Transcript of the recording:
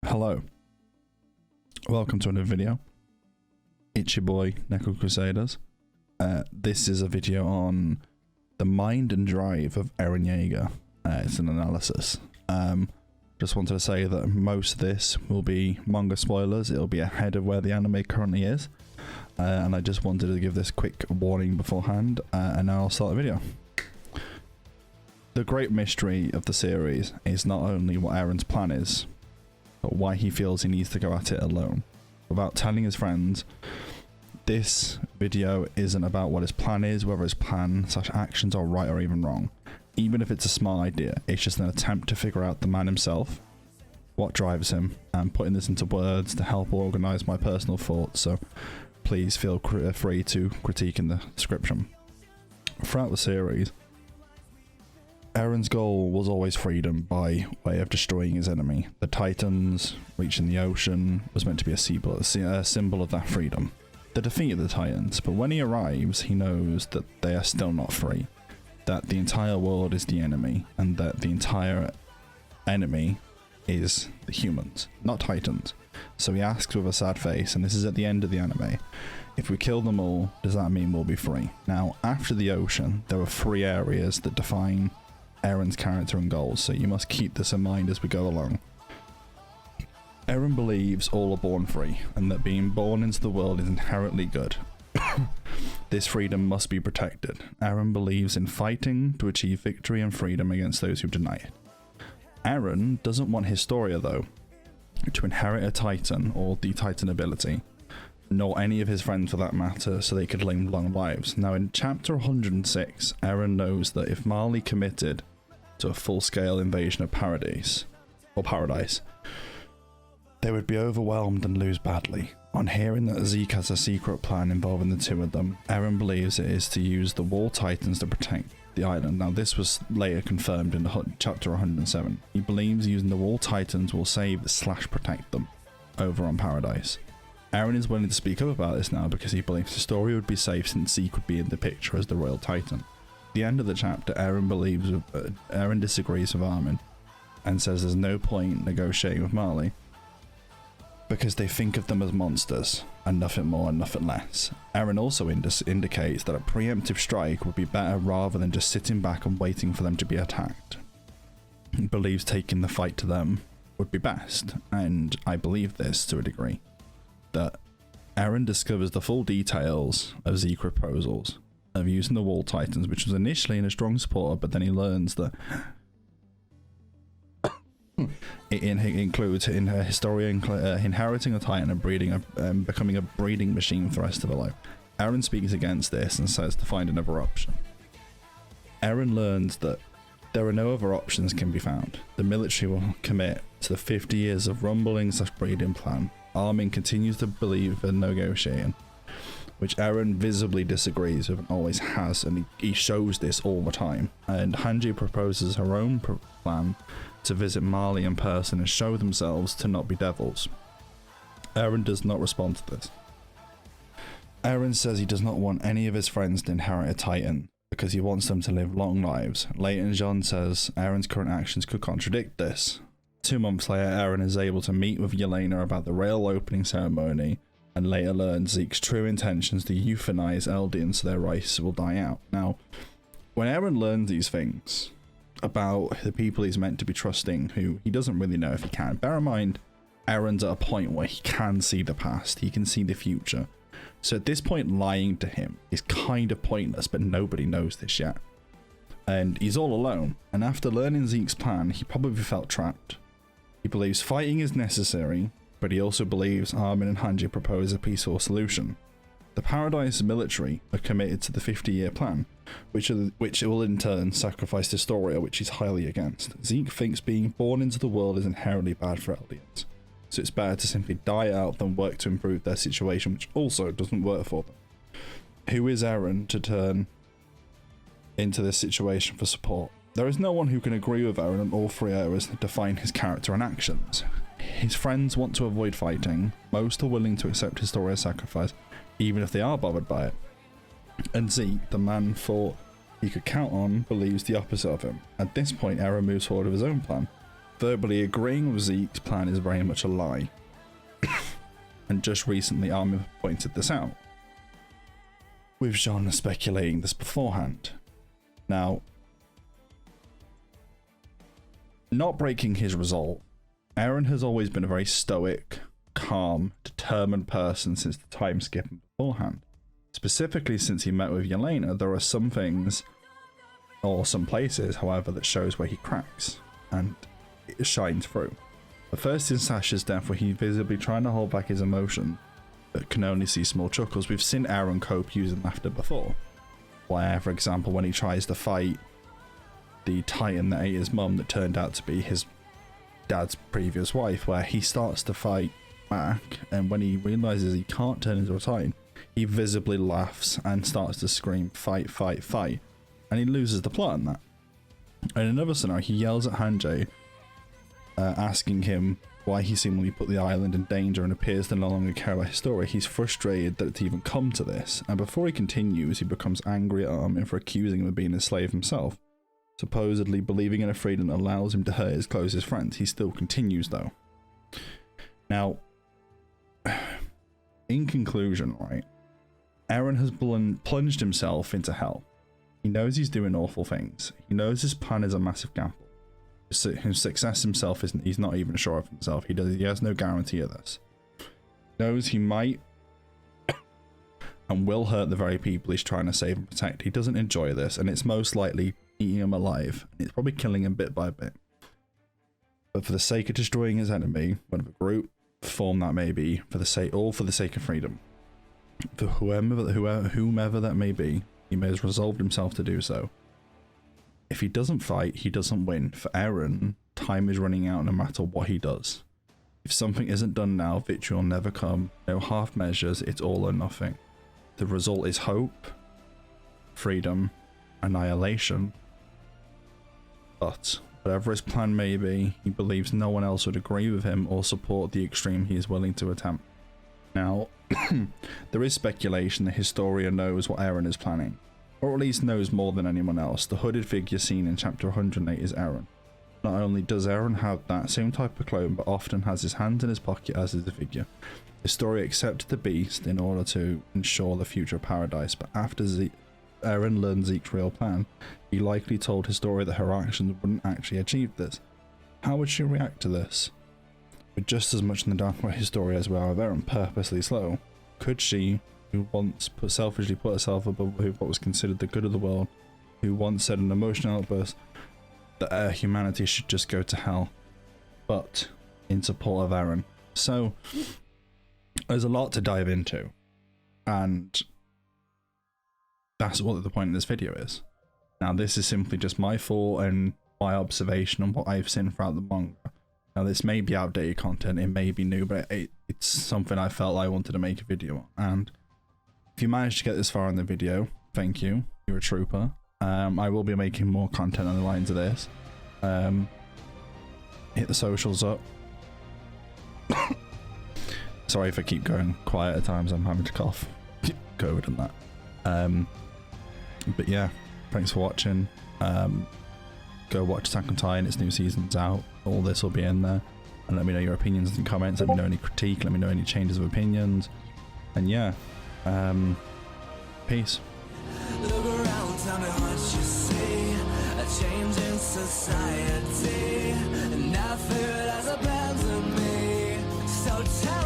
Hello, welcome to another video. It's your boy Neko Crusaders. This is a video on the mind and drive of Eren Yeager. It's an analysis. Just wanted to say that most of this will be manga spoilers. It'll be ahead of where the anime currently is, and I just wanted to give this quick warning beforehand, and now I'll start the video. The great mystery of the series is not only what Eren's plan is, but why he feels he needs to go at it alone without telling his friends. This video isn't about what his plan is, whether his plan / actions are right or even wrong. Even if it's a smart idea, it's just an attempt to figure out the man himself, what drives him, and putting this into words to help organize my personal thoughts, so please feel free to critique in the description. Throughout the series, Eren's goal was always freedom by way of destroying his enemy. The Titans reaching the ocean was meant to be a symbol of that freedom. The defeat of the Titans, but when he arrives, he knows that they are still not free, that the entire world is the enemy, and that the entire enemy is the humans, not Titans. So he asks with a sad face, and this is at the end of the anime, if we kill them all, does that mean we'll be free? Now, after the ocean, there were 3 areas that define Eren's character and goals, so you must keep this in mind as we go along. Eren believes all are born free, and that being born into the world is inherently good. This freedom must be protected. Eren believes in fighting to achieve victory and freedom against those who deny it. Eren doesn't want Historia, though, to inherit a Titan or the Titan ability, nor any of his friends for that matter, so they could live long lives. Now in chapter 106, Eren knows that if Marley committed to a full-scale invasion of Paradise, they would be overwhelmed and lose badly. On hearing that Zeke has a secret plan involving the 2 of them, Eren believes it is to use the Wall Titans to protect the island. Now this was later confirmed in chapter 107. He believes using the Wall Titans will save / protect them over on Paradise. Eren is willing to speak up about this now because he believes the story would be safe since Zeke would be in the picture as the Royal Titan. At the end of the chapter, Eren disagrees with Armin and says there's no point negotiating with Marley because they think of them as monsters and nothing more and nothing less. Eren also indicates that a preemptive strike would be better rather than just sitting back and waiting for them to be attacked. He believes taking the fight to them would be best, and I believe this to a degree. That Eren discovers the full details of Zeke's proposals of using the Wall Titans, which was initially in a strong supporter, but then he learns that it includes in her Historia inheriting a Titan and breeding becoming a breeding machine for the rest of her life. Eren speaks against this and says to find another option. Eren learns that there are no other options can be found. The military will commit to the 50 years of rumbling / breeding plan. Armin continues to believe in negotiating, which Eren visibly disagrees with and always has, and he shows this all the time. And Hanji proposes her own plan to visit Marley in person and show themselves to not be devils. Eren does not respond to this. Eren says he does not want any of his friends to inherit a Titan because he wants them to live long lives. Later, Jean says Eren's current actions could contradict this. 2 months later, Eren is able to meet with Yelena about the rail opening ceremony and later learns Zeke's true intentions to euthanize Eldians so their race will die out. Now, when Eren learns these things about the people he's meant to be trusting, who he doesn't really know if he can, bear in mind, Eren's at a point where he can see the past, he can see the future. So at this point, lying to him is kind of pointless, but nobody knows this yet. And he's all alone, and after learning Zeke's plan, he probably felt trapped. He believes fighting is necessary, but he also believes Armin and Hanji propose a peaceful solution. The Paradise military are committed to the 50-year plan, which will in turn sacrifice Historia, which he's highly against. Zeke thinks being born into the world is inherently bad for Eldians, so it's better to simply die out than work to improve their situation, which also doesn't work for them. Who is Eren to turn into this situation for support? There is no one who can agree with Eren on all 3 areas that define his character and actions. His friends want to avoid fighting, most are willing to accept Historia's sacrifice, even if they are bothered by it. And Zeke, the man thought he could count on, believes the opposite of him. At this point, Eren moves forward with his own plan. verbally agreeing with Zeke's plan is very much a lie. And just recently Armin pointed this out, with Jean speculating this beforehand. Now, not breaking his resolve, Eren has always been a very stoic, calm, determined person since the time skipping beforehand. Specifically since he met with Yelena, there are some things, or some places, however, that shows where he cracks, and it shines through. But first in Sasha's death, where he's visibly trying to hold back his emotion, but can only see small chuckles. We've seen Eren cope using laughter before, where, for example, when he tries to fight the Titan that ate his mum that turned out to be his dad's previous wife, where he starts to fight back, and when he realizes he can't turn into a Titan, he visibly laughs and starts to scream, fight, fight, fight, and he loses the plot in that. In another scenario, he yells at Hanji, asking him why he seemingly put the island in danger and appears to no longer care about his story. He's frustrated that it's even come to this, and before he continues, he becomes angry at Armin for accusing him of being a slave himself, supposedly believing in a freedom that allows him to hurt his closest friends. He still continues though. Now, in conclusion, right, Eren has plunged himself into hell. He knows he's doing awful things. He knows his plan is a massive gamble. His success himself isn't, he's not even sure of himself. He has no guarantee of this. He knows he might and will hurt the very people he's trying to save and protect. He doesn't enjoy this, and it's most likely eating him alive. It's probably killing him bit by bit. But for the sake of destroying his enemy, whatever group, form that may be, for the sake of freedom, for whomever that may be, he may have resolved himself to do so. If he doesn't fight, he doesn't win. For Eren, time is running out no matter what he does. If something isn't done now, victory will never come. No half measures, it's all or nothing. The result is hope, freedom, annihilation. But whatever his plan may be, he believes no one else would agree with him or support the extreme he is willing to attempt. Now, there is speculation the historian knows what Eren is planning, or at least knows more than anyone else. The hooded figure seen in chapter 108 is Eren. Not only does Eren have that same type of clone, but often has his hands in his pocket as is the figure. The story accepted the beast in order to ensure the future paradise, but after Eren learned Zeke's real plan, he likely told Historia that her actions wouldn't actually achieve this. How would she react to this? With just as much in the dark about Historia as we are of Eren purposely slow, could she, who once selfishly put herself above what was considered the good of the world, who once said in an emotional outburst that humanity should just go to hell, but in support of Eren? So, there's a lot to dive into, and that's what the point of this video is. Now, this is simply just my thought and my observation on what I've seen throughout the manga. Now, this may be outdated content, it may be new, but it's something I felt I wanted to make a video on. And if you managed to get this far in the video, thank you. You're a trooper. I will be making more content on the lines of this. Hit the socials up. Sorry if I keep going quiet at times, I'm having to cough. COVID and that. But yeah, thanks for watching. Go watch Attack on Titan, its new season's out. All this will be in there. And let me know your opinions in the comments. Let me know any critique. Let me know any changes of opinions. And yeah, peace. Look around, tell me what you see. A change in society, and I feel it as a plan to me. So tell